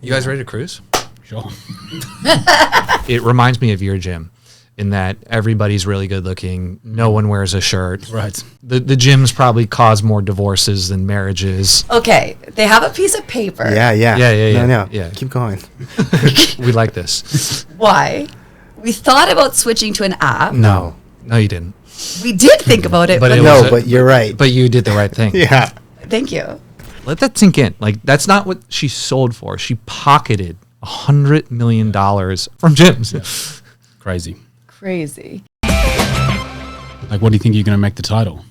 You guys ready to cruise? Sure. It reminds me of your gym in that everybody's really good looking. No one wears a shirt. Right. The gyms probably cause more divorces than marriages. Okay, they have a piece of paper. Yeah. No. Yeah. Keep going. We like this. Why? We thought about switching to an app. No, you didn't. We did think about it, But but it No, was but you're right. But you did the right thing. Yeah. thank you. Let that sink in. Like, that's not what she sold for. She pocketed $100 million from gyms. Yeah. Crazy. Crazy. Like, what do you think you're going to make the title?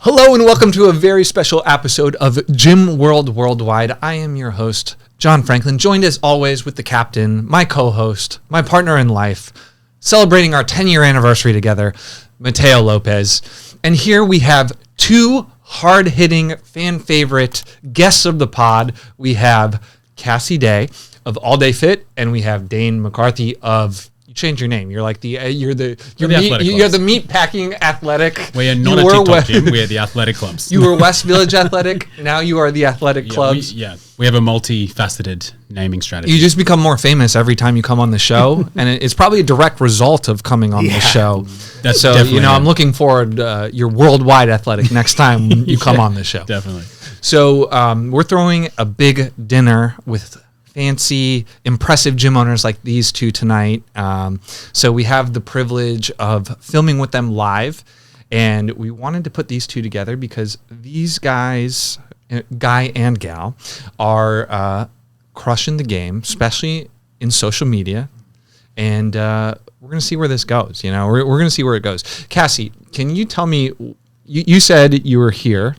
Hello and welcome to a very special episode of Gym World Worldwide. I am your host, John Franklin, joined as always with the captain, my co-host, my partner in life, celebrating our 10-year anniversary together, Mateo Lopez. And here we have two hard-hitting, fan-favorite guests of the pod. We have Cassie Day of All Day Fit, and we have Dane McCarthy of... Change your name. You're like you're the meat packing athletic. We are not a TikTok gym. We are the athletic clubs. You were West Village Athletic. Now you are the athletic clubs. We have a multifaceted naming strategy. You just become more famous every time you come on the show, and it's probably a direct result of coming on the show. That's so definitely I'm looking forward. You're worldwide athletic next time you come on the show. Definitely. So we're throwing a big dinner with fancy, impressive gym owners like these two tonight. So we have the privilege of filming with them live, and we wanted to put these two together because these guys, guy and gal, are crushing the game, especially in social media. And we're going to see where this goes. You know, we're going to see where it goes. Cassie, can you tell me, you said you were here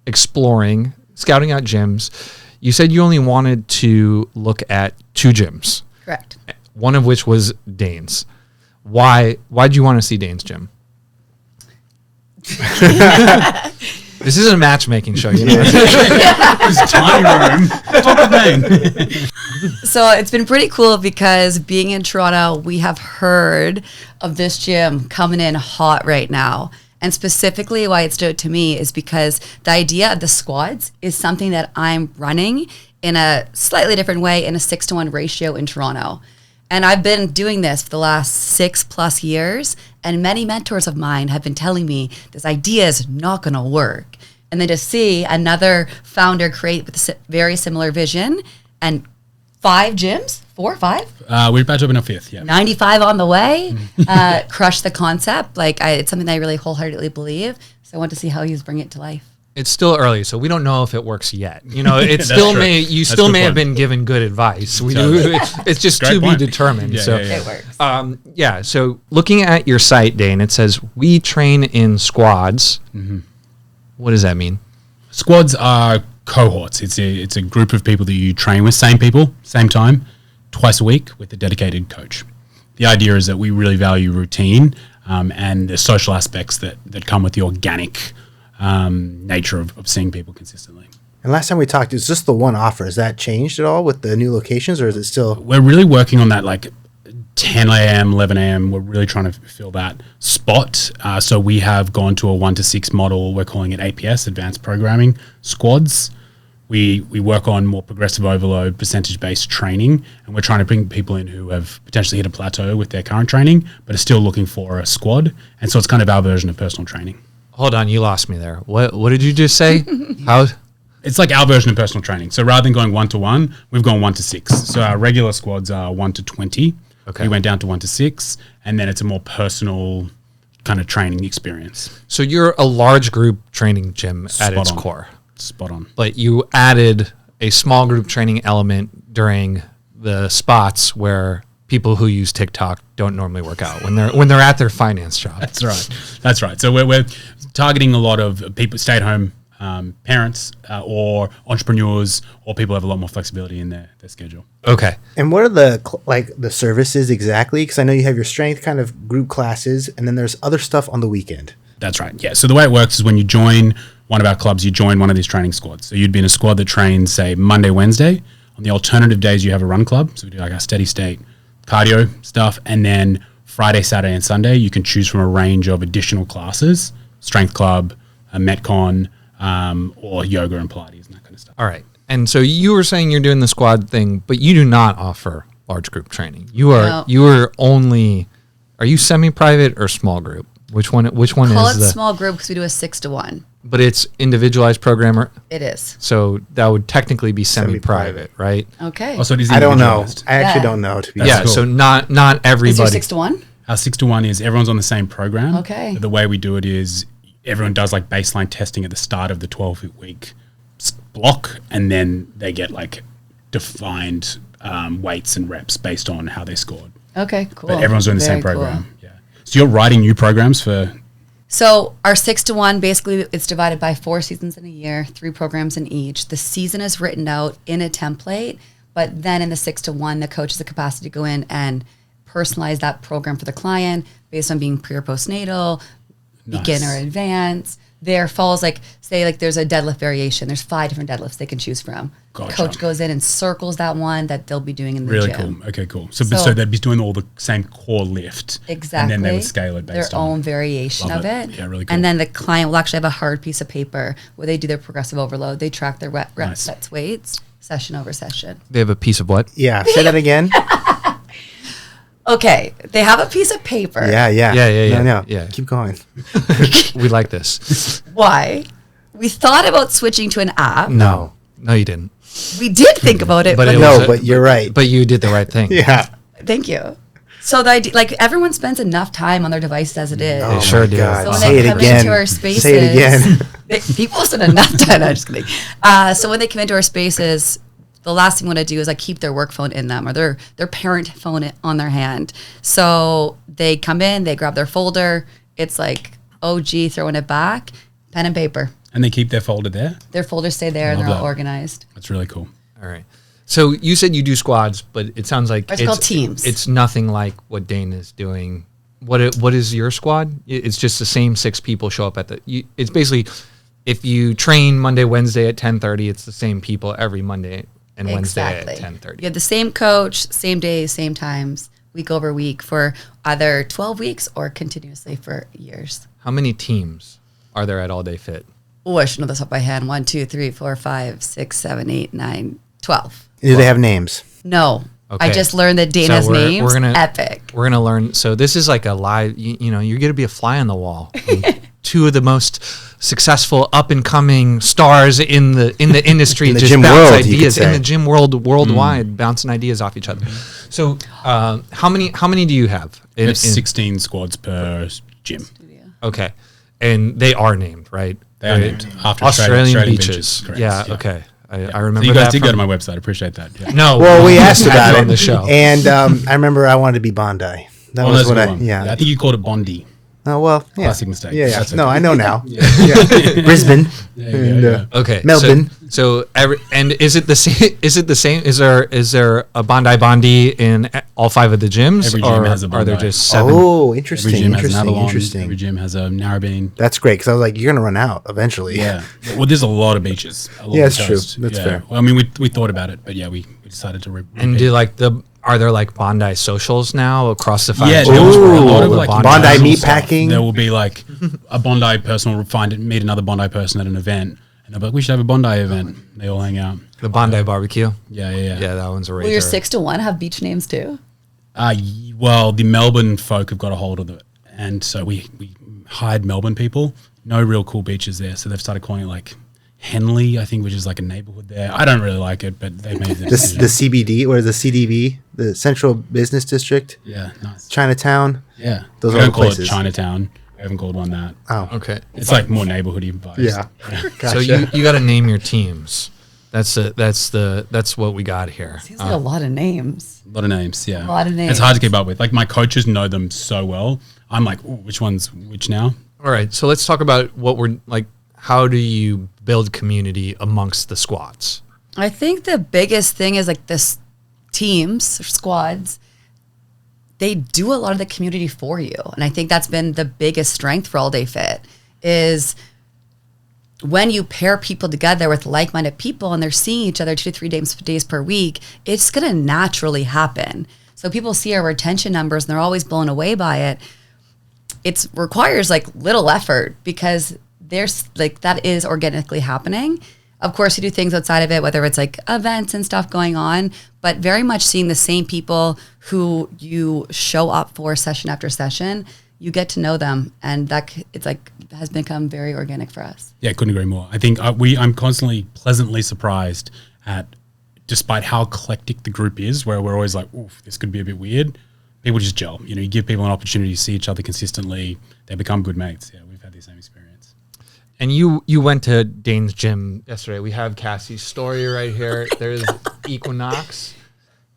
exploring, scouting out gyms. You said you only wanted to look at two gyms. Correct. One of which was Dane's. Why did you want to see Dane's gym? This isn't a matchmaking show, you know. This tiny room. Talk to Dane. So it's been pretty cool because being in Toronto, we have heard of this gym coming in hot right now. And specifically why it stood out to me is because the idea of the squads is something that I'm running in a slightly different way in a 6-to-1 ratio in Toronto. And I've been doing this for the last 6+ years. And many mentors of mine have been telling me this idea is not going to work. And then to see another founder create with a very similar vision and 5 gyms, 4 or 5? We're about to open our 5th, yeah. 95 on the way, crush the concept. It's something that I really wholeheartedly believe. So I want to see how he's bringing it to life. It's still early, so we don't know if it works yet. You know, it That's still true. may have been given good advice. It's just Great to point. be determined. Yeah. It works. So looking at your site, Dane, it says we train in squads. Mm-hmm. What does that mean? Squads are cohorts. It's a group of people that you train with, same people, same time, twice a week with a dedicated coach. The idea is that we really value routine and the social aspects that come with the organic nature of seeing people consistently. And last time we talked, it's just the one offer. Has that changed at all with the new locations, or is it still? We're really working on that, like 10 a.m., 11 a.m. We're really trying to fill that spot. So we have gone to a 1-to-6 model. We're calling it APS, Advanced Programming Squads. We work on more progressive overload, percentage-based training, and we're trying to bring people in who have potentially hit a plateau with their current training, but are still looking for a squad. And so it's kind of our version of personal training. Hold on, you lost me there. What did you just say? How? It's like our version of personal training. So rather than going 1-to-1, we've gone 1-to-6. So our regular squads are 1-to-20. Okay. We went down to 1-to-6, and then it's a more personal kind of training experience. So you're a large group training gym at its on. core. Spot on. But you added a small group training element during the spots where people who use TikTok don't normally work out when they're at their finance job. That's right. So we're targeting a lot of people, stay-at-home parents or entrepreneurs or people who have a lot more flexibility in their schedule. Okay. And what are the services exactly? Because I know you have your strength kind of group classes, and then there's other stuff on the weekend. That's right. Yeah. So the way it works is when you join one of our clubs, you join one of these training squads. So you'd be in a squad that trains, say, Monday, Wednesday. On the alternative days, you have a run club. So we do like our steady state cardio stuff. And then Friday, Saturday, and Sunday, you can choose from a range of additional classes, strength club, a Metcon, or yoga and Pilates and that kind of stuff. All right. And so you were saying you're doing the squad thing, but you do not offer large group training. You are only. Are you semi-private or small group? Which one? Call is it the small group because we do a 6-to-1. But it's individualized programmer. It is. So that would technically be semi-private, right? Okay. Also, it is I don't know. individualized. I actually Yeah. don't know. To be Yeah. honest. So not Is there everybody. 6-to-1? Our 6-to-1 is everyone's on the same program. Okay. But the way we do it is everyone does like baseline testing at the start of the 12-week block, and then they get like defined weights and reps based on how they scored. Okay, cool. But everyone's doing the same Very cool. program. Yeah. So you're writing new programs for. So our 6-to-1, basically it's divided by 4 seasons in a year, 3 programs in each. The season is written out in a template, but then in the 6-to-1, the coach has the capacity to go in and personalize that program for the client based on being pre or postnatal, Nice. beginner, advanced. There falls like, say like there's a deadlift variation. There's 5 different deadlifts they can choose from. Gotcha. Coach goes in and circles that one that they'll be doing in the Really gym. cool. Okay, cool. So they'd be doing all the same core lift. Exactly. And then they would scale it based their on own variation Love of it. it. Yeah, really cool. And then the client will actually have a hard piece of paper where they do their progressive overload. They track their reps, Nice. sets, weights, session over session. They have a piece of what? Yeah. Say that again. Okay, they have a piece of paper. Yeah. Yeah. No. Yeah. Keep going. We like this. Why? We thought about switching to an app. No, you didn't. We did think about it, But but it No, was but you're right. But you did the right thing. Yeah. thank you. So the idea, like everyone spends enough time on their device as it is. Oh sure my do. God. So when Say they it come again. into our spaces, Say it again. People spend enough time. I'm just kidding. So when they come into our spaces, the last thing we want to do is like keep their work phone in them or their parent phone on their hand. So they come in, they grab their folder. It's like, oh gee, throwing it back, pen and paper. And they keep their folder there. Their folders stay there and Love they're all that. organized. That's really cool. All right. So you said you do squads, but it sounds like It's called teams. It's nothing like what Dane is doing. What is your squad? It's just the same 6 people show up at it's basically if you train Monday, Wednesday at 10:30, it's the same people every Monday and Wednesday at 10:30. You have the same coach, same days, same times, week over week for either 12 weeks or continuously for years. How many teams are there at All Day Fit? Oh, I should know this off by hand. 1, 2, 3, 4, 5, 6, 7, 8, 9, 12. Do they have names? No. Okay. I just learned that Dane So has we're names. gonna- Epic. We're gonna learn. So this is like a live. You know, you're gonna be a fly on the wall. Two of the most successful up and coming stars in the industry In the just gym bounce world, you could ideas in say. the gym world worldwide, bouncing ideas off each other. So how many do you have? We have 16 squads per gym. Okay, and they are named, right? They are named after Australian beaches. beaches. Correct. Yeah. Okay. I remember So you guys that did go to from- my website. I appreciate that. Yeah. No. Well, we asked had about you it on the show. and I remember I wanted to be Bondi. That Oh, was that's a what good I. one. Yeah. I think you called it Bondi. Oh well. Yeah. Classic mistake. Yeah. That's No, okay. I know now. Yeah. Brisbane. And, Okay. Melbourne. So and is it the same? Is it the same? Is there a Bondi in all 5 of the gyms? Every gym or has a are there Bondi. just 7? Oh, Every interesting. gym has an Interesting. Avalon. Interesting. Every gym has a Narrabeen. That's great because I was like, you're gonna run out eventually. Yeah. Well, there's a lot of beaches. along Yeah, the that's true. coast. That's Yeah. fair. Well, I mean, we thought about it, but yeah, we decided to. And do are there like Bondi socials now across the 5 Yeah, gyms? there was a where lot all of the like Bondi personal meat stuff. packing. There will be like a Bondi person will meet another Bondi person at an event, and they'll be like, "We should have a Bondi event." They all hang out. the Bondi barbecue. Yeah. Yeah, that one's a rager. Will your 6-to-1 have beach names too? Well, the Melbourne folk have got a hold of it, and so we hired Melbourne people. No real cool beaches there, so they've started calling it like Henley, I think, which is like a neighborhood there. I don't really like it, but they made the The decision. CBD or the CDB, the Central Business District, Yeah, nice. Chinatown. Yeah, Those we are don't the call places. it Chinatown. We haven't called one that. Oh, Okay. It's like more neighborhoody vibes. yeah. Gotcha. So you got to name your teams. That's what we got here. Seems like a lot of names. A lot of names, yeah. A lot of It's names. hard to keep up with. Like my coaches know them so well. I'm like, ooh, which one's which now? All right. So let's talk about what we're like. How do you build community amongst the squads? I think the biggest thing is like this teams or squads, they do a lot of the community for you. And I think that's been the biggest strength for All Day Fit is when you pair people together with like-minded people and they're seeing each other 2 to 3 days per week, it's going to naturally happen. So people see our retention numbers and they're always blown away by it. It requires like little effort because there's like that is organically happening. Of course, you do things outside of it, whether it's like events and stuff going on, but very much seeing the same people who you show up for session after session, you get to know them, and it's like has become very organic for us. Yeah, couldn't agree more. I think I'm constantly pleasantly surprised at, despite how eclectic the group is, where we're always like, oof, this could be a bit weird. People just gel. You know, you give people an opportunity to see each other consistently, they become good mates. Yeah, we've had the same experience. And you went to Dane's gym yesterday. We have Cassie's story right here. There's Equinox.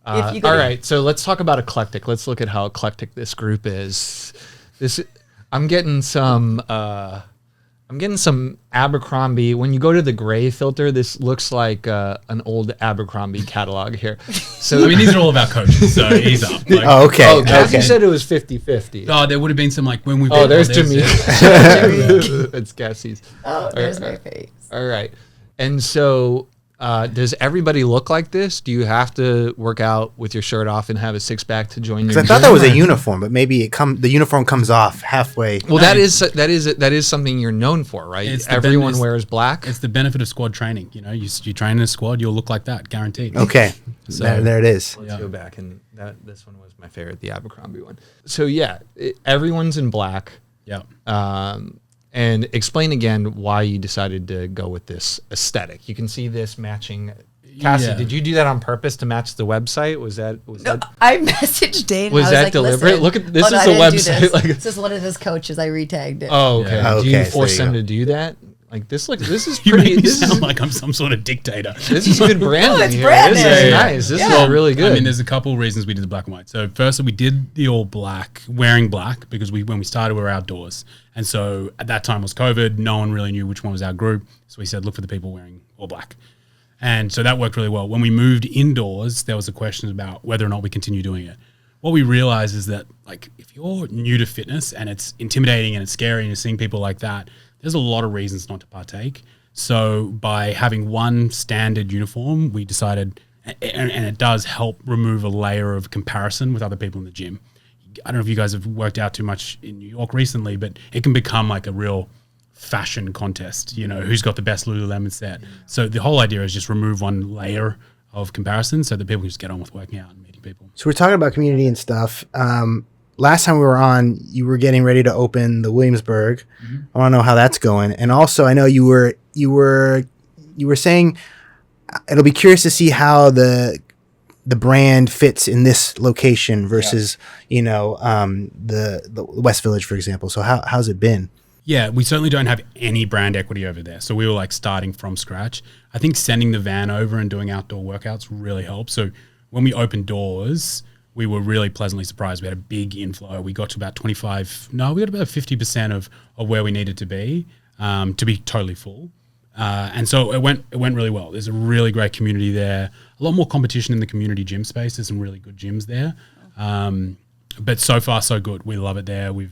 All right, so let's talk about eclectic. Let's look at how eclectic this group is. I'm getting some Abercrombie. When you go to the gray filter, this looks like an old Abercrombie catalog here. So I mean, these are all about coaches, so he's up. Like, okay. Cassie said it was 50-50. Oh, there would have been some like when we. There's Jimmy. It's Cassie's. Oh, there's my face. All right, and so. Does everybody look like this? Do you have to work out with your shirt off and have a six-pack to join your Because I thought that was a uniform, but maybe the uniform comes off halfway. Well, that is something you're known for, right? Everyone wears black. It's the benefit of squad training. You know, you train in a squad, you'll look like that, guaranteed. Okay, So- there it is. Let's go back, and this one was my favorite, the Abercrombie one. So yeah, everyone's in black. Yeah. And explain again why you decided to go with this aesthetic. You can see this matching. Cassie, Yeah. did you do that on purpose to match the website? Was that I messaged Dane. Was I that like, deliberate? Listen, Look at this oh, no, is I the didn't do website. This. Like, This is one of his coaches. I retagged it. oh, okay. Yeah. Do you Okay, force there you them go. to do that? Like this is You pretty. make me This is sound like I'm some sort of dictator. this is good branding. it's here. branding. This is Yeah. nice. This Yeah. is really good. I mean, there's a couple of reasons we did the black and white. So first, we did the all black, wearing black, because when we started, we were outdoors. And so at that time was COVID. No one really knew which one was our group. So we said, look for the people wearing all black. And so that worked really well. When we moved indoors, there was a question about whether or not we continue doing it. What we realized is that, like, if you're new to fitness and it's intimidating and it's scary and you're seeing people like that, there's a lot of reasons not to partake. So by having one standard uniform, we decided, and it does help remove a layer of comparison with other people in the gym. I don't know if you guys have worked out too much in New York recently, but it can become like a real fashion contest, you know, who's got the best Lululemon set. So the whole idea is just remove one layer of comparison so that people can just get on with working out and meeting people. So we're talking about community and stuff. Last time we were on, you were getting ready to open the Williamsburg. I want to know how that's going. And also, I know you were saying it'll be curious to see how the brand fits in this location versus the West Village, for example. So how's it been? Yeah, we certainly don't have any brand equity over there. So we were like starting from scratch. I think sending the van over and doing outdoor workouts really helped. So when we opened doors, we were really pleasantly surprised. We had a big inflow. We got to about we got about 50% of where we needed to be totally full. And so it went really well. There's a really great community there. A lot more competition in the community gym space. There's some really good gyms there. But so far so good. We love it there. We've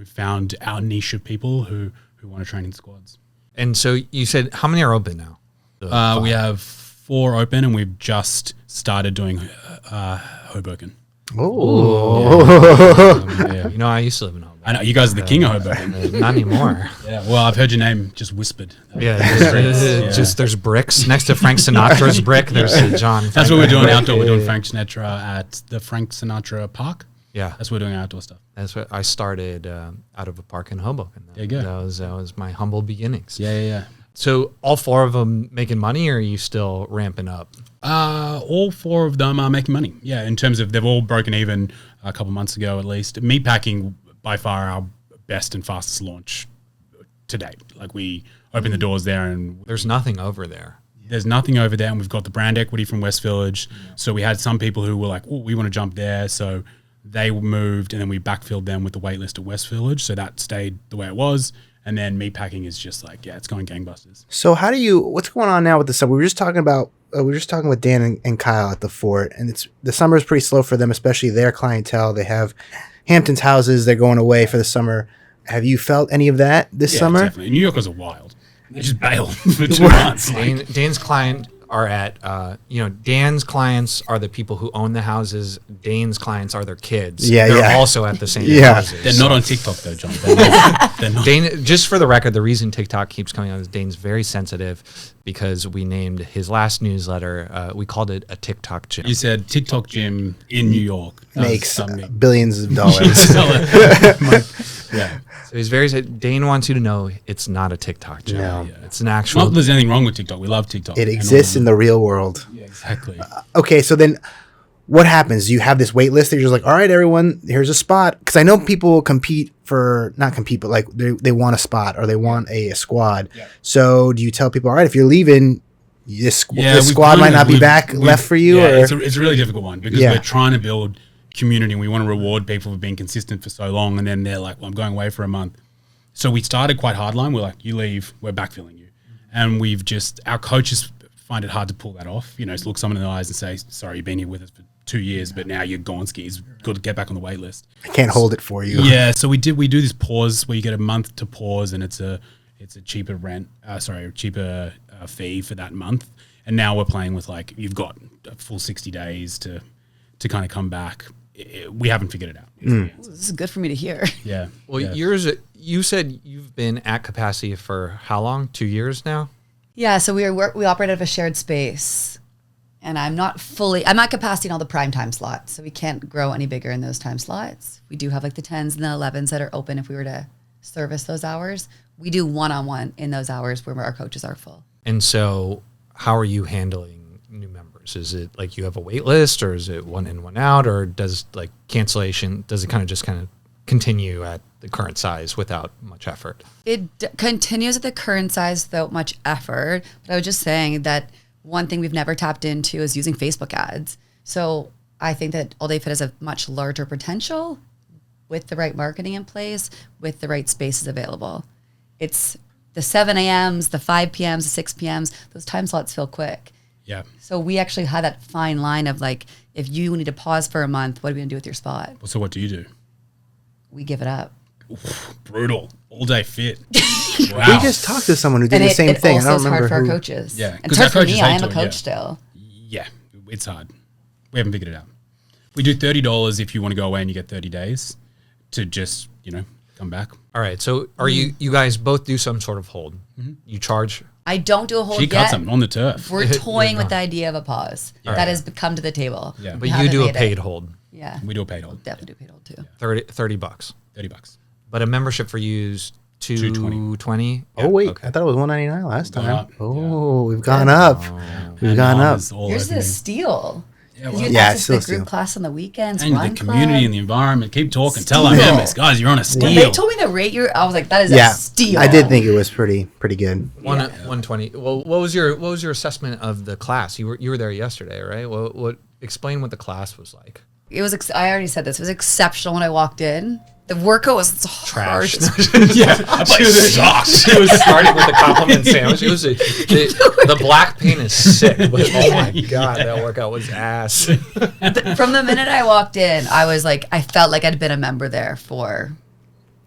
found our niche of people who want to train in squads. And so you said, how many are open now? We have 4 open, and we've just started doing Hoboken. Yeah. You know, I used to live in Hoboken. I know you guys are the king of Hoboken. Not anymore. Yeah, well, I've heard your name just whispered. Yeah, just there's bricks next to Frank Sinatra's brick. There's John. That's what we're doing outdoor. We're doing Frank Sinatra at the Frank Sinatra Park. Yeah, that's what we're doing outdoor stuff. That's what I started out of a park in Hoboken. There you go. That was my humble beginnings. Yeah. So all 4 of them making money, or are you still ramping up? All 4 of them are making money. Yeah, in terms of they've all broken even a couple months ago at least. Meatpacking, by far our best and fastest launch to date. Like we opened the doors there, and there's nothing over there. There's nothing over there, and we've got the brand equity from West Village. Yeah. So we had some people who were like, "Oh, we want to jump there." So they moved, and then we backfilled them with the wait list at West Village. So that stayed the way it was. And then meatpacking is just like, yeah, it's going gangbusters. So what's going on now with the summer? We were just talking with Dan and Kyle at the Fort, and the summer is pretty slow for them, especially their clientele. They have Hamptons houses. They're going away for the summer. Have you felt any of that this summer? Definitely. New Yorkers are wild. They just bail for 2 months. Dane's client are at, Dan's clients are the people who own the houses. Dane's clients are their kids. Yeah, They're yeah. also at the same Yeah. houses. They're not on TikTok though, John. They're not. Dane, just for the record, the reason TikTok keeps coming out is Dane's very sensitive because we named his last newsletter, we called it a TikTok gym. You said TikTok gym in New York Makes something. billions of dollars. Yeah. So he's Dane wants you to know it's not a TikTok gym. No. It's an actual. Not that there's anything wrong with TikTok. We love TikTok. It exists in the real world. Yeah, exactly. Okay, so then what happens? You have this wait list. They're just like, all right, everyone, here's a spot. Because I know people compete for, not compete, but like they want a spot or they want a squad. Yeah. So do you tell people, all right, if you're leaving, this we've squad might not be back left for you? Yeah, or? it's a really difficult one because Yeah. we're trying to build community. We want to reward people for being consistent for so long. And then they're like, well, I'm going away for a month. So we started quite hardline. We're like, you leave, we're backfilling you. And our coaches find it hard to pull that off. You know, to look someone in the eyes and say, sorry, you've been here with us for 2 years, but now you're gone skis. Got to get back on the wait list. I can't hold it for you. Yeah, so we do this pause where you get a month to pause, and it's a cheaper cheaper fee for that month. And now we're playing with like you've got a full 60 days to kind of come back. We haven't figured it out. This is good for me to hear. Yeah. Well, yeah. you said you've been at capacity for how long? 2 years now? Yeah, so we operate out of a shared space, and I'm not capacity in all the prime time slots, so we can't grow any bigger in those time slots. We do have like the 10s and the 11s that are open if we were to service those hours. We do one-on-one in those hours where our coaches are full. And so how are you handling new members? Is it like you have a wait list, or is it one in, one out, or does like cancellation, does it kind of continue at the current size without much effort? It continues at the current size without much effort. But I was just saying that one thing we've never tapped into is using Facebook ads. So I think that All Day Fit has a much larger potential with the right marketing in place, with the right spaces available. It's the 7 a.m.s, the 5 p.m.s, the 6 p.m.s, those time slots fill quick. Yeah. So we actually had that fine line of like, if you need to pause for a month, what are we going to do with your spot? So what do you do? We give it up. Brutal. All Day Fit. We Wow. just talked to someone who did And the same thing. I also don't is remember hard for our who. coaches. Yeah, And 'cause it's our hard for coaches me. I hate am a to, coach yeah. still. Yeah, it's hard. We haven't figured it out. We do $30 if you want to go away and you get 30 days to just, come back. All right. So are you guys both do some sort of hold? You charge? I don't do a hold She yet. cuts them on the turf. We're toying with the idea of a pause. That has come to the table. Yeah. But We you haven't do a made it. paid hold, Yeah. We do a paid hold. Definitely do paid hold too. $30. $30. But a membership for you is $220. Oh wait, Okay. I thought it was $199 last Gone time. up, Oh, we've gone up. We've gone up. Here's the steal. Yeah, You well, get Yeah, access it's to the still a group steal. class on the weekends, and the run community club. and the environment. Keep talking. Tell our Steal. members, guys, you're on a steal. When they told me the rate, I was like, that is Yeah, a steal. I did think it was pretty good. 120. Well, what was your assessment of the class? You were there yesterday, right? What explain what the class was like? It was. I already said this. It was exceptional when I walked in. The workout was Trash. harsh. Yeah, she was shocked. It was starting with the compliment sandwich. It was the black paint is sick, but oh my god, that workout was ass. From the minute I walked in, I was like, I felt like I'd been a member there for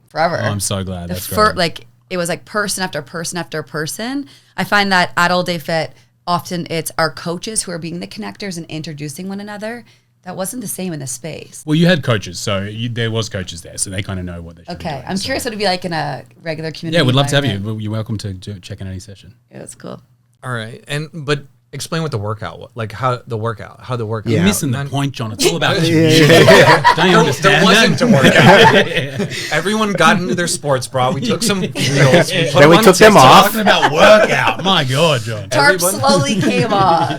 forever. Oh, I'm so glad. That's It great. was like person after person after person. I find that at All Day Fit, often it's our coaches who are being the connectors and introducing one another. That wasn't the same in the space. Well, you had coaches, so there was coaches there, so they kind of know what they should be Okay, doing. I'm so. curious what it'd be like in a regular community. Yeah, we'd love to have you. environment. You're welcome to check in any session. It was cool. All right, but explain what the workout was like. How the workout. Yeah. You're missing the point, John. It's all about Yeah, community. yeah, Don't you There understand? wasn't that? a workout. Everyone got into their sports bra. We took some reels. Then we took them Tiktok. off. Talking about workout. My God, John. Tarp Everyone- slowly came off.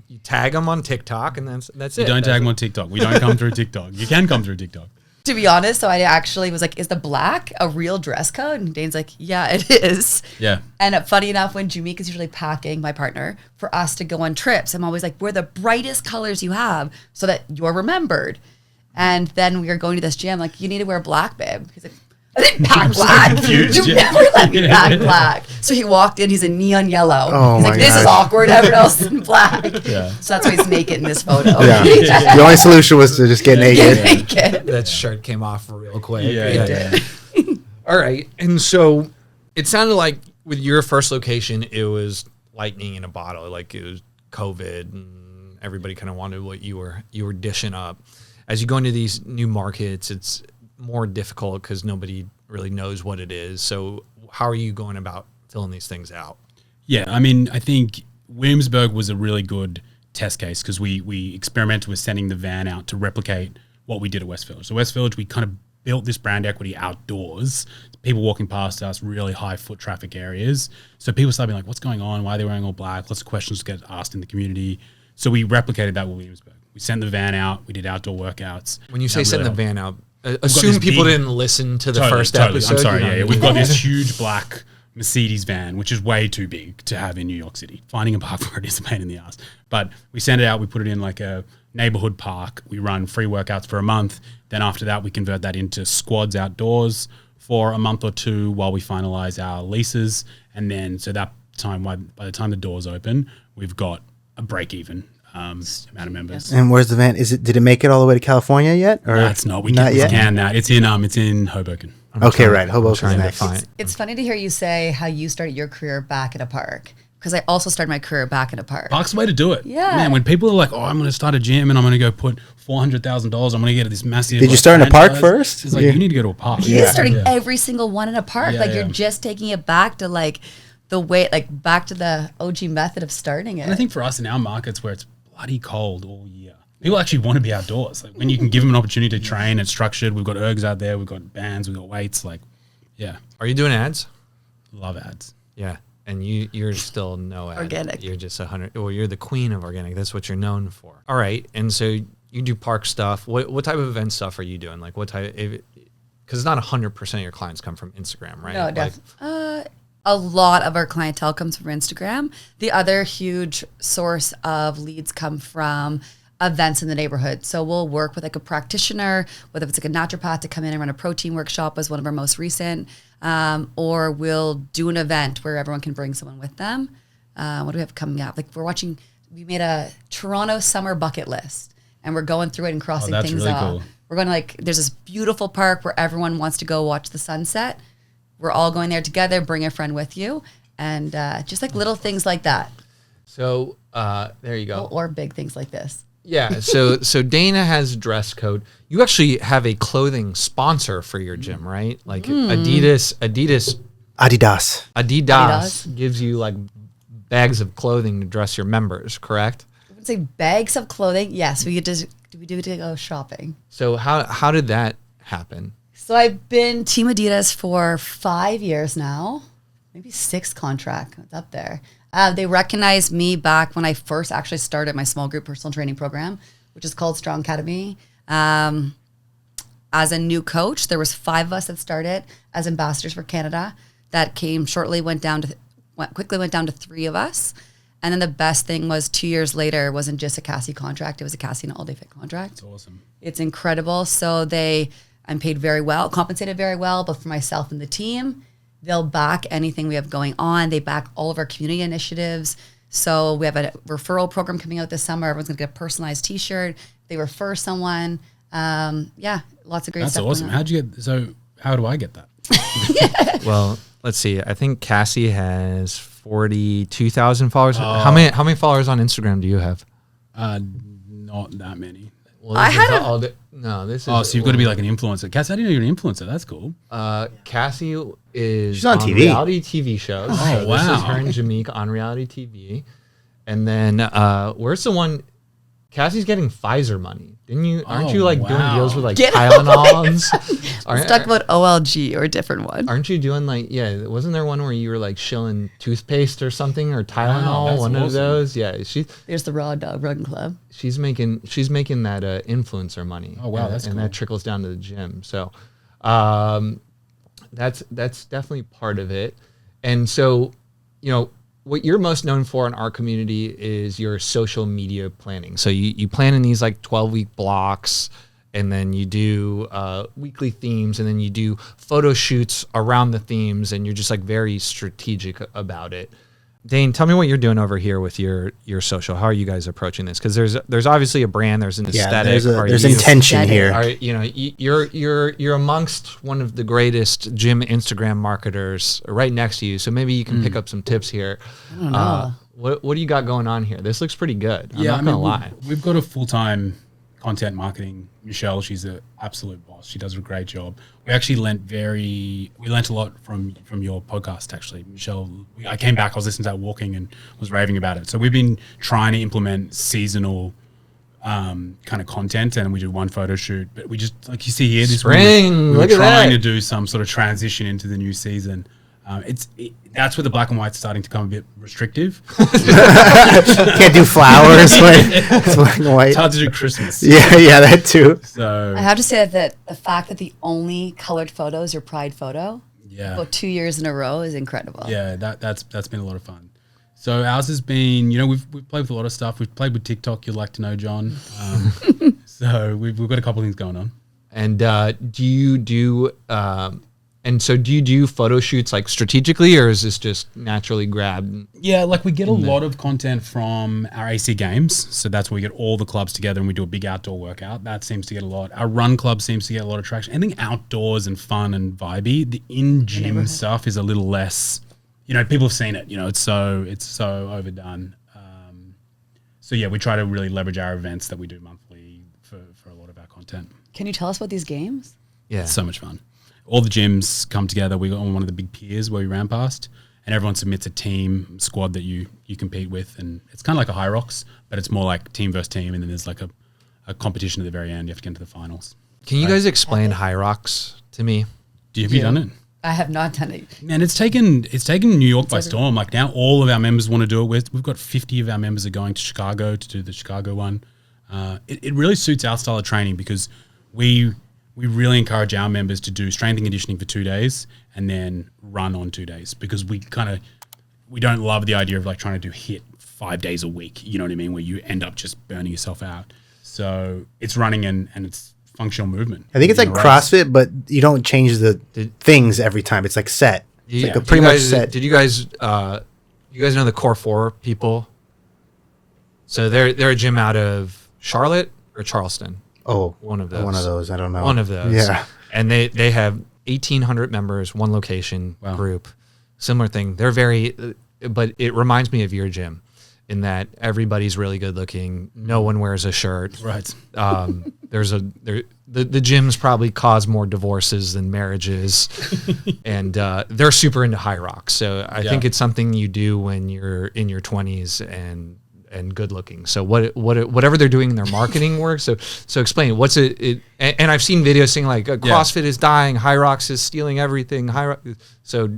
You tag them on TikTok, and that's You it. don't That's tag it. them on TikTok. We don't come through TikTok. You can come through TikTok. To be honest, so I actually was like, is the black a real dress code? And Dane's like, yeah, it is. Yeah. And funny enough, when Jamaica is usually packing, my partner, for us to go on trips, I'm always like, wear the brightest colors you have so that you're remembered. And then we were going to this gym, like, you need to wear black, babe. He's like, I didn't pack black. confused, You yeah. never let me pack black. So he walked in, he's in neon yellow. Oh he's my like, this is gosh. awkward. Everyone else is in black. Yeah. So that's why he's naked in this photo. Yeah. The only solution was to just get naked. Naked. That shirt came off real quick. Yeah. All right. And so it sounded like with your first location, it was lightning in a bottle, like it was COVID and everybody kind of wanted what you were dishing up. As you go into these new markets, it's more difficult because nobody really knows what it is. So how are you going about filling these things out? Yeah, I mean, I think Williamsburg was a really good test case because we experimented with sending the van out to replicate what we did at West Village. So West Village, we kind of built this brand equity outdoors. People walking past us, really high foot traffic areas. So people started being like, what's going on? Why are they wearing all black? Lots of questions get asked in the community. So we replicated that with Williamsburg. We sent the van out. We did outdoor workouts. When you say send the van out, We've assume people didn't listen to the first episode. I'm sorry. Yeah. We've got this huge black Mercedes van, which is way too big to have in New York City. Finding a park for it is a pain in the ass. But we send it out. We put it in like a neighborhood park. We run free workouts for a month. Then after that, we convert that into squads outdoors for a month or two while we finalize our leases. And then so that time, by the time the doors open, we've got a break even amount of members. And where's the van? Did it make it all the way to California yet? Or That's not. We not yet. can now. It's in Hoboken. Right. Hoboken's next. It's funny to hear you say how you started your career back at a park, because I also started my career back at a park. Park's the way to do it. Yeah. Man, when people are like, oh, I'm going to start a gym and I'm going to go put $400,000, I'm going to get this massive. Did you start in a park first? It's like, you need to go to a park. You're starting every single one in a park. Yeah, like you're just taking it back to like the way, like back to the OG method of starting it. And I think for us in our markets where it's bloody cold all year, people actually want to be outdoors. Like when you can give them an opportunity to train, it's structured. We've got ergs out there. We've got bands. We've got weights. Like, yeah. Are you doing ads? Love ads. Yeah. And you're still no ad. Organic. You're just 100. Well, you're the queen of organic. That's what you're known for. All right. And so you do park stuff. What type of event stuff are you doing? Like what type? Because it's not 100% of your clients come from Instagram, right? No, definitely. A lot of our clientele comes from Instagram. The other huge source of leads come from events in the neighborhood. So we'll work with like a practitioner, whether it's like a naturopath to come in and run a protein workshop as one of our most recent, or we'll do an event where everyone can bring someone with them. What do we have coming up? Like we made a Toronto summer bucket list and we're going through it and crossing that's things really off. cool. We're going to there's this beautiful park where everyone wants to go watch the sunset. We're all going there together, bring a friend with you. And just like little things like that. So there you go. Or big things like this. Yeah. So Dana has dress code. You actually have a clothing sponsor for your gym, right? Like Adidas gives you like bags of clothing to dress your members, correct? I would say bags of clothing. Yes, we do to go shopping. So how did that happen? So I've been Team Adidas for 5 years now, maybe 6 contract. It's up there. They recognized me back when I first actually started my small group personal training program, which is called Strong Academy. As a new coach, there was 5 of us that started as ambassadors for Canada. That came shortly, went down to 3 of us. And then the best thing was 2 years later, it wasn't just a Cassie contract. It was a Cassie and All Day Fit contract. It's awesome. It's incredible. So I'm paid very well, compensated very well, but for myself and the team, they'll back anything we have going on. They back all of our community initiatives. So we have a referral program coming out this summer. Everyone's going to get a personalized T-shirt. They refer someone. Lots of great stuff. That's awesome. How do I get that? Well, let's see. I think Cassie has 42,000 followers. How many followers on Instagram do you have? Not that many. Well, this is. So you've got to be like an influencer. Cassie, I didn't know you're an influencer. That's cool. Cassie is She's on TV. reality TV shows. Oh, This wow. is her and Jameek on reality TV. And then where's the one? Cassie's getting Pfizer money. Aren't you doing deals with like Tylenols? Let's talk about OLG or a different one. Aren't you doing wasn't there one where you were like shilling toothpaste or something or Tylenol, that's one of awesome. those? Yeah, There's the Raw Dog Run Club. she's making that influencer money. Oh, wow, that's and cool. that trickles down to the gym. So that's definitely part of it. And so, what you're most known for in our community is your social media planning. So you plan in these like 12-week blocks, and then you do weekly themes, and then you do photo shoots around the themes, and you're just like very strategic about it. Dane, tell me what you're doing over here with your social. How are you guys approaching this? Because there's obviously a brand, there's an aesthetic. There's intention here. You're amongst one of the greatest gym Instagram marketers right next to you. So maybe you can pick up some tips here. I don't know. What do you got going on here? This looks pretty good. I'm not gonna lie. We've got a full-time content marketing, Michelle. She's an absolute boss. She does a great job. We actually lent a lot from your podcast, actually, Michelle. I came back, I was listening to that walking and was raving about it. So we've been trying to implement seasonal kind of content, and we do one photo shoot. But we just, like you see here, this spring. we were trying to do some sort of transition into the new season. That's where the black and white's starting to become a bit restrictive. Can't do flowers when it's black and white. It's hard to do Christmas. Yeah, that too. So I have to say that the fact that the only colored photo is your Pride photo, about 2 years in a row, is incredible. Yeah, that's been a lot of fun. So ours has been, we've played with a lot of stuff. We've played with TikTok. You'd like to know, John. So we've got a couple of things going on. And do you do photo shoots like strategically, or is this just naturally grabbed? Yeah, like we get a lot of content from our AC games. So that's where we get all the clubs together and we do a big outdoor workout. That seems to get a lot. Our run club seems to get a lot of traction. Anything outdoors and fun and vibey. The in-gym stuff is a little less, people have seen it. It's so overdone. So yeah, we try to really leverage our events that we do monthly for a lot of our content. Can you tell us about these games? Yeah. It's so much fun. All the gyms come together. We got on one of the big piers where we ran past, and everyone submits a team squad that you compete with, and it's kind of like a High Rocks, but it's more like team versus team, and then there's like a competition at the very end. You have to get into the finals. Can you guys explain High Rocks to me? Have you done it? I have not done it. Man, it's taken New York by storm. Like now, all of our members want to do it. We've got 50 of our members are going to Chicago to do the Chicago one. It really suits our style of training because we really encourage our members to do strength and conditioning for 2 days and then run on 2 days because we don't love the idea of like trying to do HIIT 5 days a week. You know what I mean? Where you end up just burning yourself out. So it's running and it's functional movement. I think it's like CrossFit, but you don't change the things every time. It's like set. It's like a pretty much set. Did you guys know the Core 4 people? So they're a gym out of Charlotte or Charleston. Oh, one of those. I don't know. One of those. Yeah. And they have 1,800 members, one location group. Similar thing. They're but it reminds me of your gym in that everybody's really good looking. No one wears a shirt. Right. The gyms probably cause more divorces than marriages, and they're super into High Rocks. So I think it's something you do when you're in your 20s and good looking. So whatever they're doing in their marketing work. So explain what's it. And I've seen videos saying like CrossFit is dying, High Rocks is stealing everything. So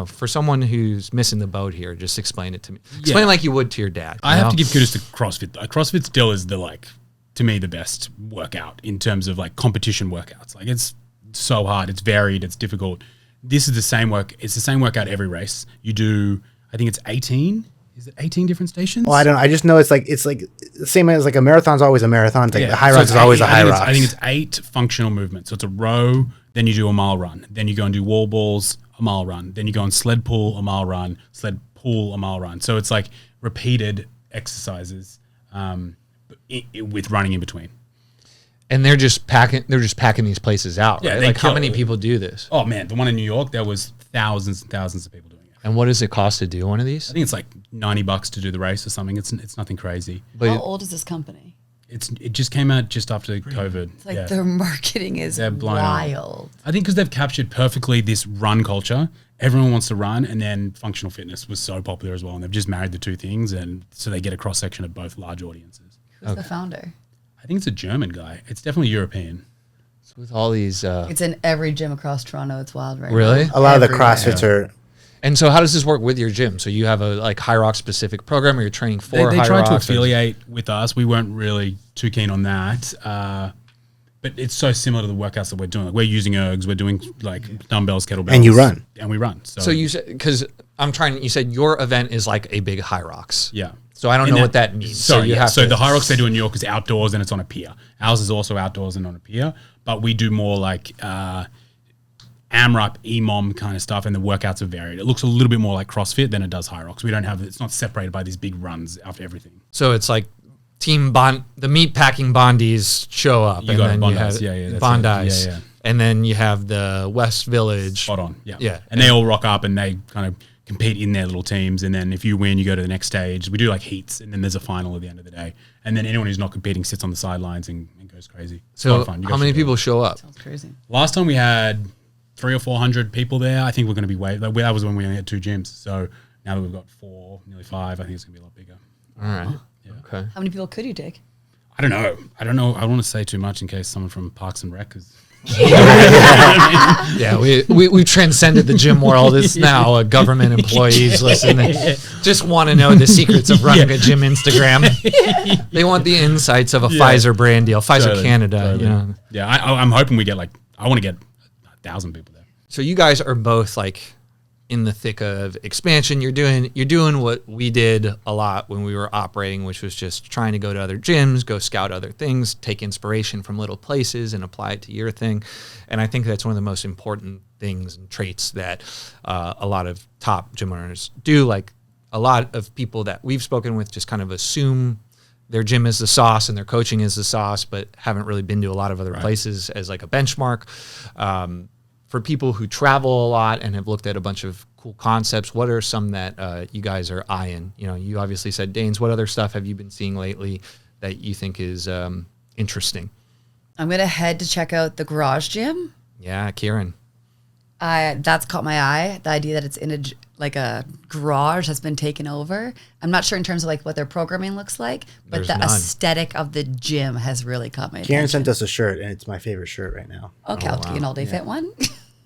for someone who's missing the boat here, just explain it to me. Explain like you would to your dad. I have to give kudos to CrossFit. CrossFit still is to me the best workout in terms of like competition workouts. Like it's so hard, it's varied, it's difficult. This is the same work. It's the same workout every race. You do, I think it's 18. Is it 18 different stations? Well, I don't know. I just know it's like the same as like a marathon's always a marathon. It's like the High Rocks is always a High Rocks. I think it's 8 functional movements. So it's a row, then you do a mile run. Then you go and do wall balls, a mile run. Then you go on sled pull, a mile run, sled pull, a mile run. So it's like repeated exercises with running in between. And they're just packing these places out, right? Like how many people do this? Oh man, the one in New York, there was thousands and thousands of people doing it. And what does it cost to do one of these? I think it's like $90 to do the race or something. It's nothing crazy. But how old is this company? It just came out just after COVID. It's like their marketing is wild. I think because they've captured perfectly this run culture. Everyone wants to run, and then functional fitness was so popular as well. And they've just married the two things, and so they get a cross section of both large audiences. Who's the founder? I think it's a German guy. It's definitely European. So with all these, it's in every gym across Toronto. It's wild, right? Really? Now. A lot of the CrossFits are. And so how does this work with your gym? So you have a like High Rock specific program, or you're training for High Rock? They tried to affiliate with us. We weren't really too keen on that. But it's so similar to the workouts that we're doing. Like we're using ergs, we're doing like dumbbells, kettlebells. And you run. And we run. So you said, because you said your event is like a big High Rocks. Yeah. So I don't know what that means. So the High Rocks they do in New York is outdoors and it's on a pier. Ours is also outdoors and on a pier. But we do more like AMRAP, EMOM kind of stuff, and the workouts are varied. It looks a little bit more like CrossFit than it does High Rocks. It's not separated by these big runs after everything. So it's like the meat packing Bondies show up. You got Bondies, Bondies. Yeah. And then you have the West Village. Spot on, yeah. Yeah. And they all rock up and they kind of compete in their little teams, and then if you win, you go to the next stage. We do like heats, and then there's a final at the end of the day, and then anyone who's not competing sits on the sidelines and goes crazy. It's a lot So of fun. You how guys many should do it. people show up? Sounds crazy. Last time we had 300 or 400 people there. I think we're going to be that was when we only had 2 gyms. So now that we've got 4, nearly 5, I think it's going to be a lot bigger. All right. Okay. How many people could you take? I don't know. I don't want to say too much in case someone from Parks and Rec is. Yeah, we transcended the gym world. It's now government employees listening. Just want to know the secrets of running a gym Instagram. They want the insights of a Pfizer brand deal, Pfizer Totally, Canada. totally. You know. Yeah, I'm hoping we get I want to get 1,000 people there. So you guys are both like in the thick of expansion. You're doing what we did a lot when we were operating, which was just trying to go to other gyms, go scout other things, take inspiration from little places and apply it to your thing. And I think that's one of the most important things and traits that a lot of top gym owners do. Like a lot of people that we've spoken with just kind of assume their gym is the sauce and their coaching is the sauce, but haven't really been to a lot of other places as like a benchmark. For people who travel a lot and have looked at a bunch of cool concepts, what are some that you guys are eyeing? You know, you obviously said Danes. What other stuff have you been seeing lately that you think is interesting? I'm going to head to check out the garage gym. Yeah, Kieran. That's caught my eye. The idea that it's in a garage has been taken over. I'm not sure in terms of like what their programming looks like, but There's the none. aesthetic of the gym has really caught my Karen attention. sent us a shirt, and it's my favorite shirt right now. Okay, I'll take an all-day fit one.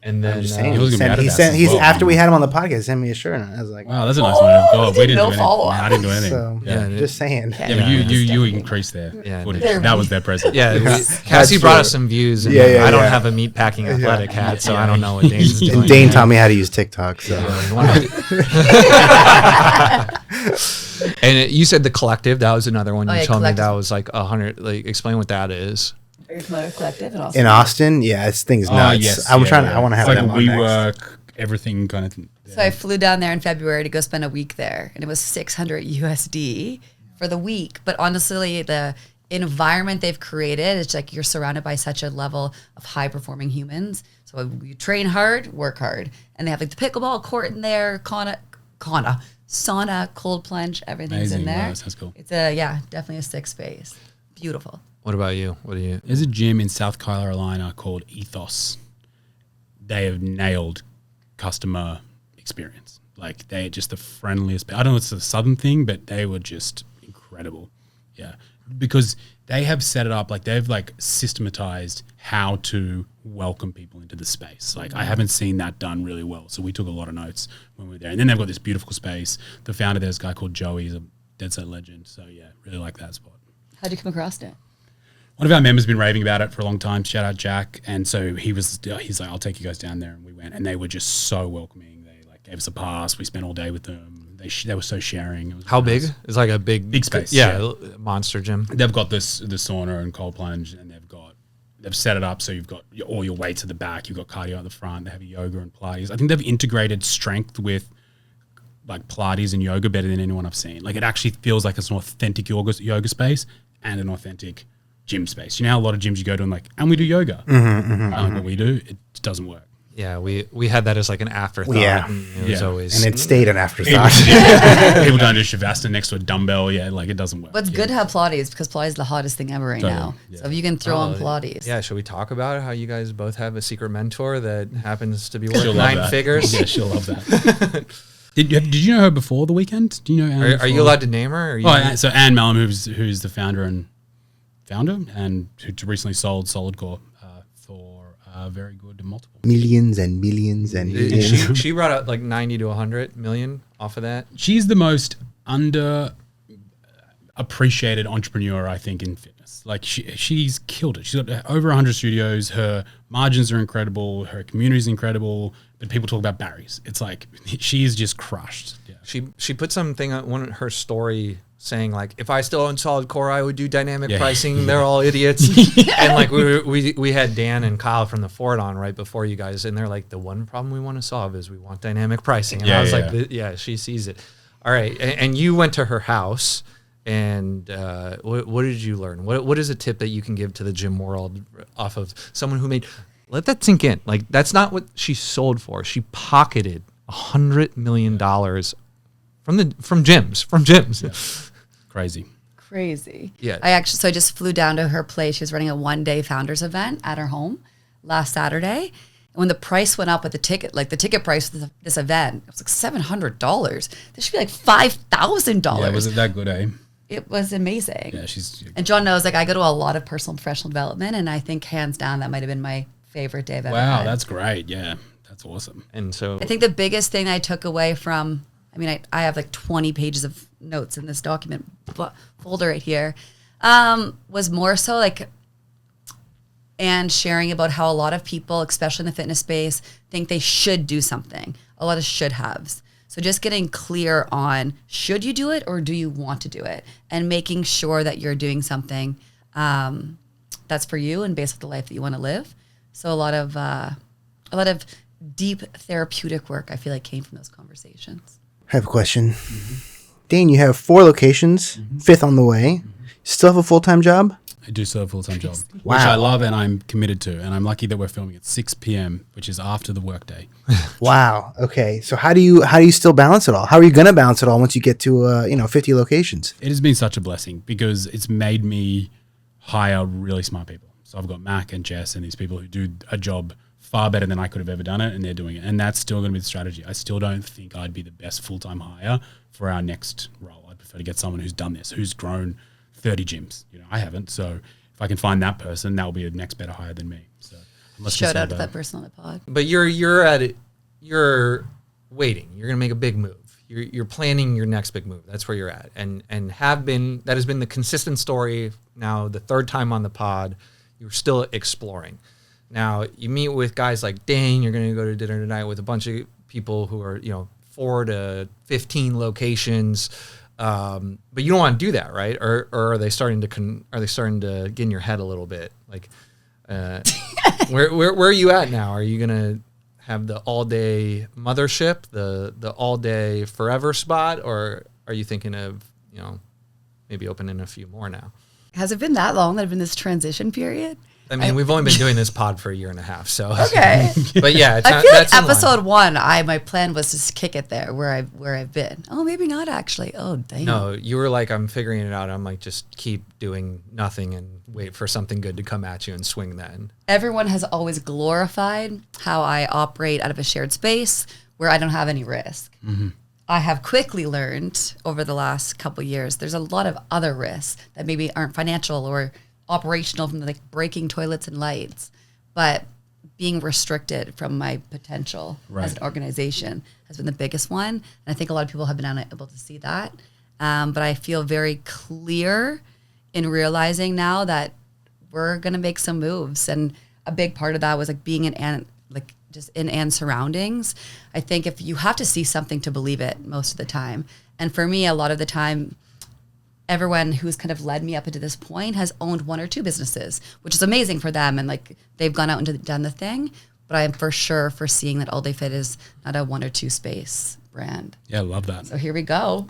And then I'm just saying. He was gonna be He Adidas sent, as he's well. after we had him on the podcast, he sent me a shirt, and I was like, Wow, that's a nice one. God, we didn't no do anything. follow-up. Nah, I didn't do anything. so yeah. just saying. Yeah, but you increased their footage. There That we- was their present. Yeah, That's Cassie brought true. us some views. And Yeah, I don't yeah. have a meat packing athletic hat, so I don't know what Dane's doing. And Dane taught me how to use TikTok. So And you said the collective. That was another one. Oh, You yeah, told me Collective. that was like 100. Like, explain what that is. Are you familiar with Collective? And also, in Austin, yeah, this thing's nuts. I want to have it's them like on next. WeWork, everything kind of thing. So I flew down there in February to go spend a week there, and it was 600 USD for the week. But honestly, the environment they've created, it's like you're surrounded by such a level of high performing humans. So you train hard, work hard, and they have like the pickleball court in there, sauna, cold plunge, everything's Amazing. in there. Wow, that sounds cool. It's definitely a sick space. Beautiful. What about you? What do you? There's a gym in South Carolina called Ethos. They have nailed customer experience. Like they're just the friendliest. I don't know if it's a southern thing, but they were just incredible. Yeah. Because they have set it up, like they've like systematized how to welcome people into the space. Like I haven't seen that done really well. So we took a lot of notes when we were there. And then they've got this beautiful space. The founder there's a guy called Joey, he's a dead set legend. So yeah, really like that spot. How'd you come across it? One of our members has been raving about it for a long time. Shout out Jack. And so he's like, I'll take you guys down there. And we went, and they were just so welcoming. They like gave us a pass. We spent all day with them. They were so sharing. It was How really big? nice. It's like a big space, Yeah, monster gym. They've got the sauna and cold plunge, and they've set it up so you've got all your weights at the back. You've got cardio at the front. They have yoga and Pilates. I think they've integrated strength with like Pilates and yoga better than anyone I've seen. Like it actually feels like it's an authentic yoga space and an authentic gym space. You know how a lot of gyms you go to and we do yoga. What we do, it doesn't work. Yeah, we had that as like an afterthought. Yeah. And it was Yeah. always. and it stayed an afterthought. People don't do Shavasana next to a dumbbell. Yeah, like it doesn't work. But it's good to have Pilates because Pilates is the hottest thing ever right Totally, now. yeah. So if you can throw on Pilates. Yeah, should we talk about how you guys both have a secret mentor that happens to be She'll worth love 9 that. figures? Yeah, she'll love that. Did you know her before the weekend? Do you know Anne Are you before? allowed to name her? Or you So Anne Malum, who's the founder and who recently sold SolidCore for very good multiple. Millions and millions and millions. she brought out like 90 to 100 million off of that. She's the most appreciated entrepreneur, I think, in fitness. Like she's killed it. She's got over 100 studios. Her margins are incredible. Her community is incredible. But people talk about Barry's. It's like she's just crushed. Yeah. She put something on one of her story saying like, if I still owned Solid Core, I would do dynamic pricing. They're all idiots. And like we had Dan and Kyle from the Ford on right before you guys, and they're like, the one problem we want to solve is we want dynamic pricing. And I was like, she sees it. All right, and you went to her house. And what did you learn? What is a tip that you can give to the gym world off of someone who let that sink in? Like that's not what she sold for. She pocketed $100 million from gyms. Yeah. Crazy. Yeah. I just flew down to her place. She was running a 1-day founders event at her home last Saturday. And when the price went up with the ticket price for this event, it was like $700. This should be like $5,000. Yeah, was it that good, eh? It was amazing. Yeah, and John knows, like, I go to a lot of personal and professional development, and I think hands down that might have been my favorite day I've ever had. Wow, that's great. Yeah, that's awesome. And so I think the biggest thing I took away from, I have like 20 pages of notes in this document folder right here, was more so like, and sharing about how a lot of people, especially in the fitness space, think they should do something. A lot of should haves. So just getting clear on, should you do it or do you want to do it? And making sure that you're doing something that's for you and based on the life that you want to live. So a lot of deep therapeutic work, I feel like, came from those conversations. I have a question. Dane, you have 4 locations, 5th on the way. Still have a full-time job? I do still have a full-time job, Wow. which I love and I'm committed to. And I'm lucky that we're filming at 6 p.m., which is after the workday. Wow. Okay. So how do you still balance it all? How are you going to balance it all once you get to 50 locations? It has been such a blessing because it's made me hire really smart people. So I've got Mac and Jess and these people who do a job far better than I could have ever done it, and they're doing it. And that's still going to be the strategy. I still don't think I'd be the best full-time hire for our next role. I'd prefer to get someone who's done this, who's grown 30 gyms. I haven't. So if I can find that person, that will be a next better hire than me. So shout out to that person on the pod. But you're at it. You're waiting. You're going to make a big move. You're planning your next big move. That's where you're at, and that has been the consistent story. Now the 3rd time on the pod, you're still exploring. Now you meet with guys like Dane. You're going to go to dinner tonight with a bunch of people who are 4 to 15 locations. But you don't want to do that, right? Or are they starting to get in your head a little bit? Like, where are you at now? Are you gonna have the all day mothership, the all day forever spot, or are you thinking of maybe opening a few more now? Has it been that long that I've been in this transition period? I mean, we've only been doing this pod for a year and a half, so okay. But yeah, I feel like episode 1, my plan was to just kick it there where I've been. Oh, maybe not actually. Oh, dang. No, you were like, I'm figuring it out. I'm like, just keep doing nothing and wait for something good to come at you and swing then. Everyone has always glorified how I operate out of a shared space where I don't have any risk. Mm-hmm. I have quickly learned over the last couple of years, there's a lot of other risks that maybe aren't financial or operational, from like breaking toilets and lights, but being restricted from my potential as an organization has been the biggest one. And I think a lot of people have been unable to see that. But I feel very clear in realizing now that we're going to make some moves. And a big part of that was like being in surroundings. I think if you have to see something to believe it most of the time. And for me, a lot of the time, everyone who's kind of led me up into this point has owned 1 or 2 businesses, which is amazing for them. And like they've gone out and done the thing, but I am for sure foreseeing that All Day Fit is not a 1 or 2 space brand. Yeah, I love that. So here we go.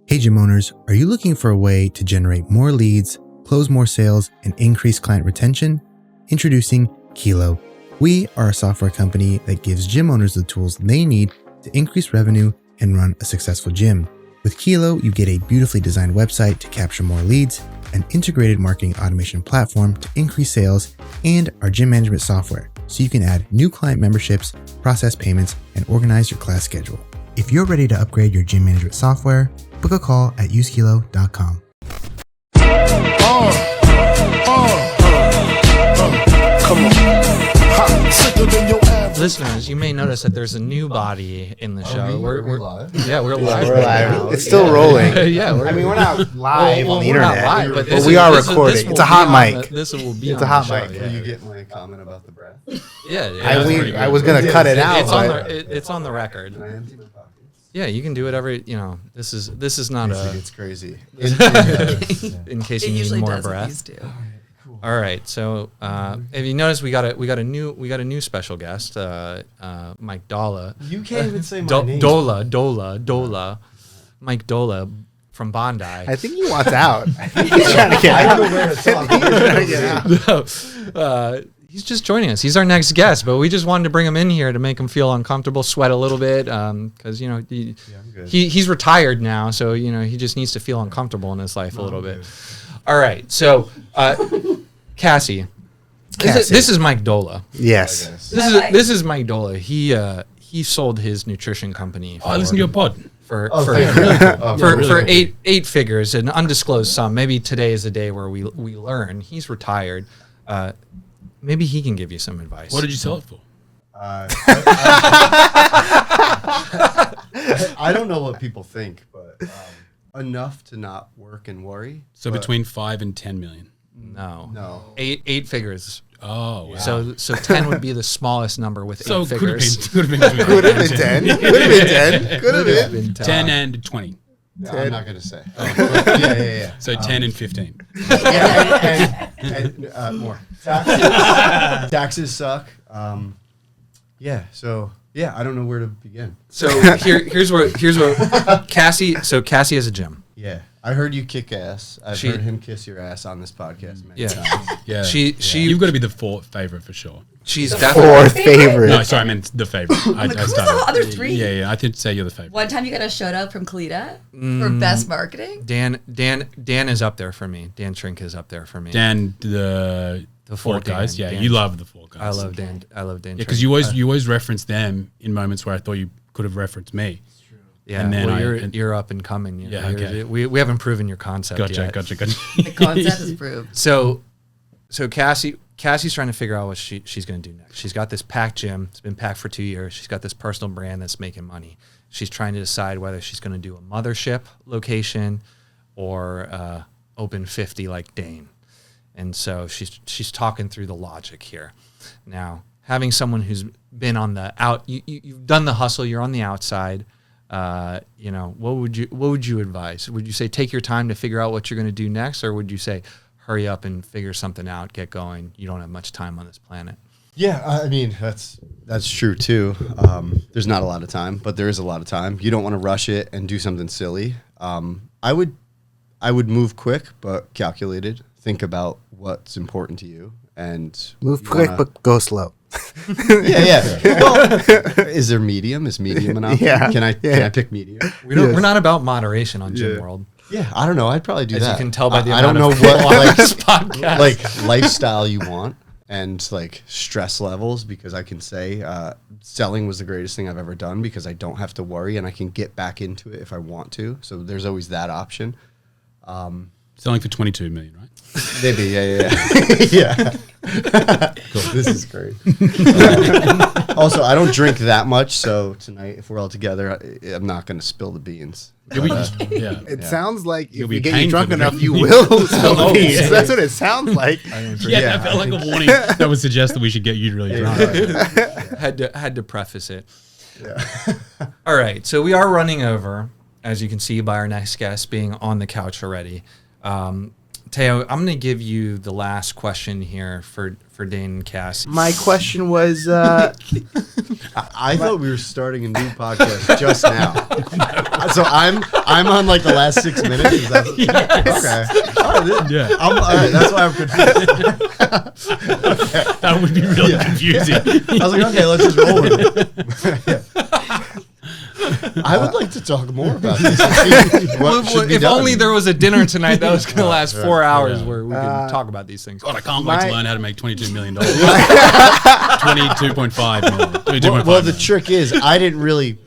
Hey, gym owners, are you looking for a way to generate more leads, close more sales, and increase client retention? Introducing Kilo. We are a software company that gives gym owners the tools they need to increase revenue and run a successful gym. With Kilo, you get a beautifully designed website to capture more leads, an integrated marketing automation platform to increase sales, and our gym management software so you can add new client memberships, process payments, and organize your class schedule. If you're ready to upgrade your gym management software, book a call at usekilo.com. Come on. Sicker than your average. Listeners, you may notice that there's a new body in the show. We're live. Yeah, we're live. We're right live. now. It's still rolling. Yeah, we're not live on the we're not internet, live, but but we are recording. It's a hot mic. This will be. It's a hot mic. Yeah. You get my comment about the breath? Yeah. I was gonna cut it out. It's on the record. Can I empty my pockets? Yeah, you can do whatever. This is not It's crazy. in case It you need usually more does with breath. these two. All right, so if you notice, we got a new special guest, Mike Dola. You can't even say my name. Dola, Mike Dola from Bondi. I think he wants out. I think he's trying to get out. I don't know where it's on. He's just joining us. He's our next guest, but we just wanted to bring him in here to make him feel uncomfortable, sweat a little bit, because I'm good. he's retired now, so he just needs to feel uncomfortable in his life a little bit. All right, so Cassie, this is Mike Dola. Yes. This is Mike Dola. He sold his nutrition company. I listened to your pod. For really eight figures, an undisclosed sum. Maybe today is the day where we learn he's retired. Maybe he can give you some advice. What did you sell it for? I don't know what people think, but enough to not work and worry. So but between 5 and 10 million. No. Eight figures. Oh, wow. So 10 would be the smallest number with So eight could have figures. been Could have been 10. Could have been 10. Could have been. 10 and 20. No, I'm not going to say. Yeah. So 10 and 15. And more. Taxes suck. So I don't know where to begin. So here's what Cassie. So Cassie has a gym. Yeah, I heard you kick ass. I've She- heard him kiss your ass on this podcast many Yeah. times. Yeah. She You've got to be the fourth favorite for sure. she's definitely Fourth favorite. No, sorry, I meant the favorite. I who's the started. other three? Yeah. I did say you're the favorite. One time you got a shout out from Kalita for best marketing. Dan is up there for me. Dan Shrink is up there for me. Dan, the full four guys. Dan. Yeah, Dan. you love the four guys. I love Dan. Yeah, Shrink. because you always reference them in moments where I thought you could have referenced me. Yeah, and then well, you're up and coming. Yeah, okay. We haven't proven your concept Gotcha. yet. The concept is proved. So Cassie's trying to figure out what she's going to do next. She's got this packed gym. It's been packed for 2 years. She's got this personal brand that's making money. She's trying to decide whether she's going to do a mothership location or open 50 like Dane. And so she's talking through the logic here. Now, having someone who's been on the out, you've done the hustle. You're on the outside. What would you advise? Would you say take your time to figure out what you're going to do next, or would you say hurry up and figure something out, get going? You don't have much time on this planet. Yeah, I mean that's true too. There's not a lot of time, but there is a lot of time. You don't want to rush it and do something silly. I would move quick but calculated. Think about what's important to you and Move you quick, wanna- but go slow. yeah. Well, is there medium? Is medium enough? Yeah. Can I pick medium? We're not about moderation on Gym World. Yeah, I don't know. I'd probably do As that. you can tell by the I don't know amount of people what on this podcast. like lifestyle you want and like stress levels, because I can say selling was the greatest thing I've ever done because I don't have to worry and I can get back into it if I want to. So there's always that option. Selling for 22 million, right? Maybe, yeah. Cool. This is great. Also, I don't drink that much, so tonight, if we're all together, I'm not going to spill the beans. Yeah. It sounds like You'll if be we get paying you drunk for the enough, drink. you will spill the Oh, beans. yeah. That's what it sounds like. Yeah, that felt like a warning that would suggest that we should get you really drunk. had to preface it. All right, so we are running over, as you can see by our next guest being on the couch already. Teo, I'm going to give you the last question here for Dane and Cassie. My question was, I thought we were starting a new podcast just now. So I'm on like the last 6 minutes. Is that, okay. All right, Yeah. all right, that's why I'm confused. That would be really confusing. I was like, okay, let's just roll with it. I would like to talk more about this. What should be If done. only there was a dinner tonight that was going to last 4 hours Yeah. where we could talk about these things. God, I can't wait My- to learn how to make $22 million. 22.5 million. 22.5 Well, the million. trick is I didn't really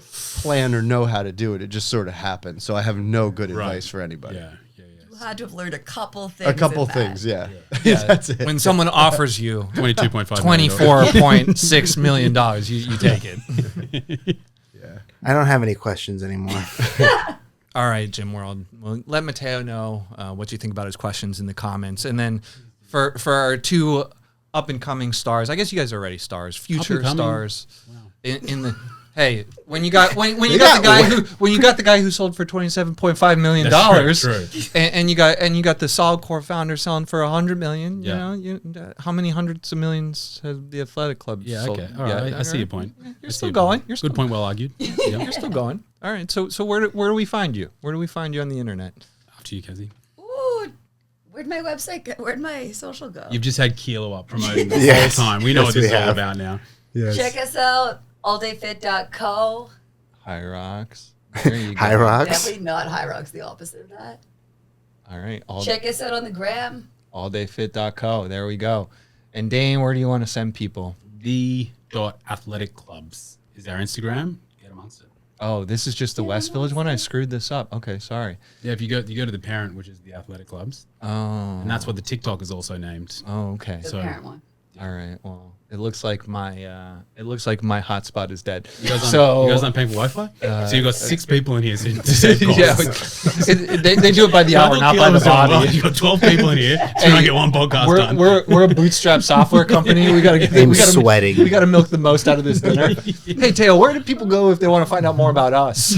plan or know how to do it. It just sort of happened. So I have no good advice for anybody. Yeah. You had to have learned a couple things. A couple in that. things, yeah. Yeah, That's it. when someone offers you 22.5 million. $24.6 million, you take it. I don't have any questions anymore. All right, Gym World. Well, let Mateo know what you think about his questions in the comments. And then for our two up-and-coming stars, I guess you guys are already stars, future Up-and-coming? stars. In the hey, when you got the guy who sold for $27.5 million, That's true. and you got the solid core founder selling for $100 million. Yeah. How many hundreds of millions has the athletic club Yeah, sold? okay. All right. I see your point. You're still going. You're still Good point, well argued. Yeah. You're still going. All right. So where do we find you? Where do we find you on the internet? After you, Cassie. Ooh, Where'd my website go? Where'd my social go? You've just had Kilo up promoting the Yes. whole time. We know Yes, what this we is all have. about now. Yes. Check us out, alldayfit.co. High Rocks. There you go. High Rocks. Definitely not High Rocks, the opposite of that. All right. Check us out on the gram. Alldayfit.co. There we go. And Dane, where do you want to send people? The.athletic clubs is our Instagram. Get amongst it. Oh, this is just the West Village one? I screwed this up. Okay, sorry. Yeah, if you go to the parent, which is the athletic clubs, Oh. and that's what the TikTok is also named. Oh, okay. The So- parent one. All right. Well, it looks like my hotspot is dead. You guys So aren't paying for Wi-Fi? So you've got 6 people in here. So yeah, they do it by the hour, not by the body. You've got 12 people in here trying to get one podcast done. We're a bootstrap software company. We gotta I'm sweating. We gotta milk the most out of this dinner. Hey, Teo, where do people go if they want to find out more about us?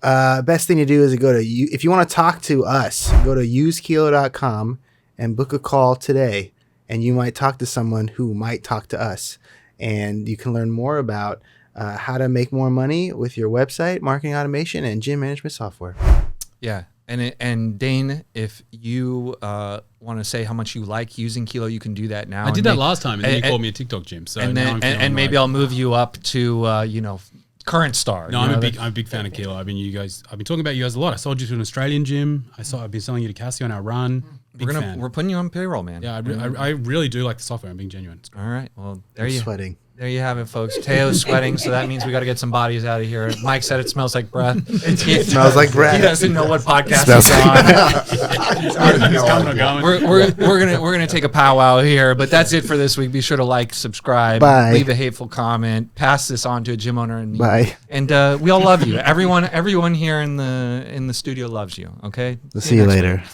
Best thing to do is to go to you if you want to talk to us, go to usekilo.com and book a call today, and you might talk to someone who might talk to us, and you can learn more about how to make more money with your website, marketing automation, and gym management software. Yeah. And Dane, if you want to say how much you like using Kilo, you can do that now. I did And that may- last time, and then you and- called me a TikTok gym. So and now then I'm feeling and maybe like- I'll move you up to current star. No, you I'm know, a big fan of Kilo. I've been talking about you guys a lot. I sold you to an Australian gym. I've been selling you to Cassie on our run. Big fan. We're putting you on payroll, man. Yeah, I really do like the software. I'm being genuine. It's great. All right. Well, I'm sweating. There you have it, folks. Teo's sweating, so that means we got to get some bodies out of here. Mike said it smells like breath. It smells like breath. He doesn't know what podcast Smells he's on. It's coming or going. We're gonna take a powwow here, but that's it for this week. Be sure to like, subscribe, Bye. leave a hateful comment, pass this on to a gym owner, and Bye. And we all love you. Everyone here in the studio loves you. Okay. We'll see you next later. week.